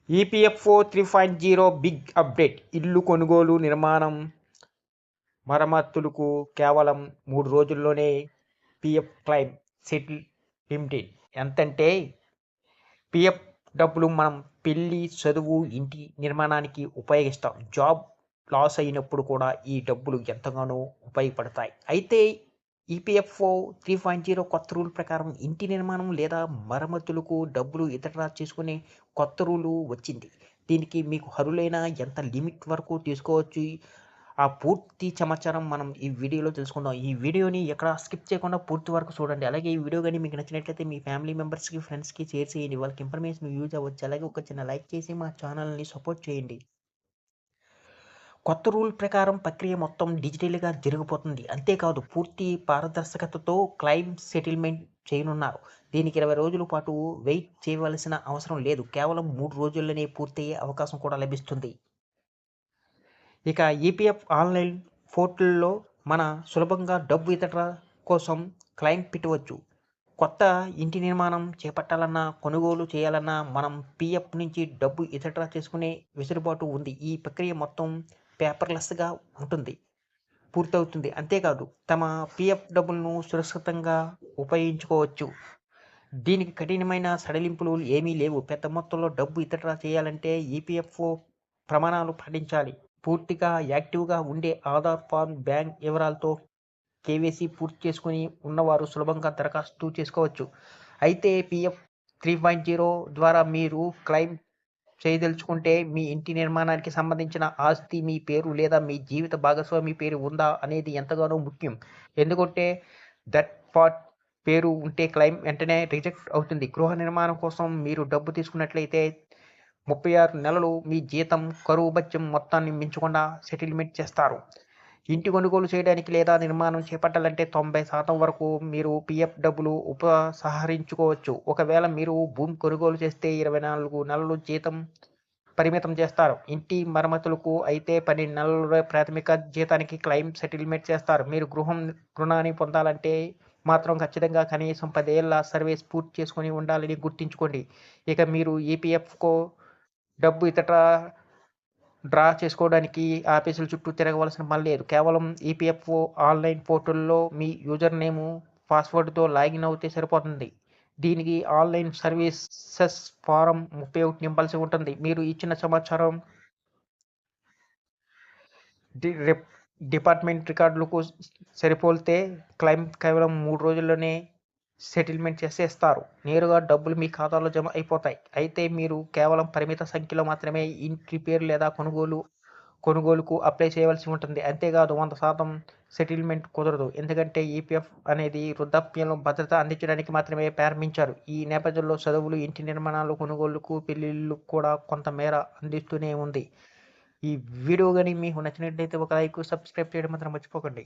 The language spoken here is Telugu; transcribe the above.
EPFO 3.0 big update. ఇల్లు కొనుగోలు, నిర్మాణం, మరమ్మతులకు కేవలం 3 రోజుల్లోనే పీఎఫ్ క్లెయిమ్ సెటిల్ లిమిటెడ్. ఎంతంటే పీఎఫ్ డబ్బులు మనం పెళ్లి, చదువు, ఇంటి నిర్మాణానికి ఉపయోగిస్తాం. జాబ్ లాస్ అయినప్పుడు కూడా ఈ డబ్బులు ఎంతగానో ఉపయోగపడతాయి. అయితే ఈపీఎఫ్ఓ 3.0 కొత్త రూల్ ప్రకారం ఇంటి నిర్మాణం లేదా మరమ్మతులకు డబ్బులు ఇతర చేసుకునే కొత్త రూలు వచ్చింది. దీనికి మీకు అర్హులైన ఎంత లిమిట్ వరకు తీసుకోవచ్చు, ఆ పూర్తి సమాచారం మనం ఈ వీడియోలో తెలుసుకుందాం. ఈ వీడియోని ఎక్కడ స్కిప్ చేయకుండా పూర్తి వరకు చూడండి. అలాగే ఈ వీడియో కానీ మీకు నచ్చినట్లయితే మీ ఫ్యామిలీ మెంబర్స్కి, ఫ్రెండ్స్కి షేర్ చేయండి. వాళ్ళకి ఇన్ఫర్మేషన్ యూజ్ అవ్వచ్చు. అలాగే ఒక చిన్న లైక్ చేసి మా ఛానల్ని సపోర్ట్ చేయండి. కొత్త రూల్ ప్రకారం ప్రక్రియ మొత్తం డిజిటల్గా జరిగిపోతుంది. అంతేకాదు పూర్తి పారదర్శకతతో క్లెయిమ్ సెటిల్మెంట్ చేయనున్నారు. దీనికి 20 రోజుల పాటు వెయిట్ చేయవలసిన అవసరం లేదు. కేవలం 3 రోజుల్లోనే పూర్తయ్యే అవకాశం కూడా లభిస్తుంది. ఇక ఈపీఎఫ్ ఆన్లైన్ పోర్టల్లో మన సులభంగా డబ్బు ఇతర కోసం క్లెయిమ్ పెట్టవచ్చు. కొత్త ఇంటి నిర్మాణం చేపట్టాలన్నా, కొనుగోలు చేయాలన్నా మనం పీఎఫ్ నుంచి డబ్బు ఇతర చేసుకునే వెసులుబాటు ఉంది. ఈ ప్రక్రియ మొత్తం పేపర్లెస్గా ఉంటుంది, పూర్తవుతుంది. అంతేకాదు తమ పీఎఫ్ డబ్బులను సురక్షితంగా ఉపయోగించుకోవచ్చు. దీనికి కఠినమైన సడలింపులు ఏమీ లేవు. పెద్ద మొత్తంలో డబ్బు ఇతర చేయాలంటే ఈపీఎఫ్ఓ ప్రమాణాలు పాటించాలి. పూర్తిగా యాక్టివ్గా ఉండే ఆధార్, పాన్, బ్యాంక్ వివరాలతో కేవైసీ పూర్తి చేసుకుని ఉన్నవారు సులభంగా దరఖాస్తు చేసుకోవచ్చు. అయితే పీఎఫ్ 3.0 ద్వారా మీరు క్లెయిమ్ చేయదలుచుకుంటే మీ ఇంటి నిర్మాణానికి సంబంధించిన ఆస్తి మీ పేరు లేదా మీ జీవిత భాగస్వామి పేరు ఉందా అనేది ఎంతగానో ముఖ్యం. ఎందుకంటే దట్ పార్ట్ పేరు ఉంటే క్లెయిమ్ వెంటనే రిజెక్ట్ అవుతుంది. గృహ నిర్మాణం కోసం మీరు డబ్బు తీసుకున్నట్లయితే 36 నెలలు మీ జీతం, కరువు భత్యం మొత్తాన్ని మించకుండా సెటిల్మెంట్ చేస్తారు. ఇంటి కొనుగోలు చేయడానికి లేదా నిర్మాణం చేపట్టాలంటే 90% వరకు మీరు పీఎఫ్ డబ్బులు ఉపసంహరించుకోవచ్చు. ఒకవేళ మీరు భూమి కొనుగోలు చేస్తే 24 నెలలు జీతం పరిమితం చేస్తారు. ఇంటి మరమ్మతులకు అయితే 12 నెలల ప్రాథమిక జీతానికి క్లెయిమ్ సెటిల్మెంట్ చేస్తారు. మీరు రుణాన్ని పొందాలంటే మాత్రం ఖచ్చితంగా కనీసం 10 ఏళ్ల సర్వీస్ పూర్తి చేసుకుని ఉండాలని గుర్తుంచుకోండి. ఇక మీరు ఈపీఎఫ్కో డబ్బు ఇతర డ్రా చేసుకోవడానికి ఆఫీసుల చుట్టూ తిరగవలసిన పని లేదు. కేవలం ఈపీఎఫ్ఓ ఆన్లైన్ పోర్టల్లో మీ యూజర్ నేమ్, పాస్వర్డ్తో లాగిన్ అవుతే సరిపోతుంది. దీనికి ఆన్లైన్ సర్వీసెస్ ఫారం 31 నింపాల్సి ఉంటుంది. మీరు ఇచ్చిన సమాచారం డిపార్ట్మెంట్ రికార్డులకు సరిపోలితే క్లెయిమ్ కేవలం 3 రోజుల్లోనే సెటిల్మెంట్ చేసేస్తారు. నేరుగా డబ్బులు మీ ఖాతాలో జమ అయిపోతాయి. అయితే మీరు కేవలం పరిమిత సంఖ్యలో మాత్రమే ఇంటి రిపేర్ లేదా కొనుగోలుకు అప్లై చేయవలసి ఉంటుంది. అంతేకాదు 100% సెటిల్మెంట్ కుదరదు. ఎందుకంటే ఈపీఎఫ్ అనేది వృద్ధాప్యంలో భద్రత అందించడానికి మాత్రమే ప్రారంభించారు. ఈ నేపథ్యంలో చదువులు, ఇంటి నిర్మాణాలు, కొనుగోలుకు, పెళ్లిళ్ళు కూడా కొంతమేర అందిస్తూనే ఉంది. ఈ వీడియో కానీ మీకు నచ్చినట్లయితే ఒక లైక్, సబ్స్క్రైబ్ చేయడం మాత్రం మర్చిపోకండి.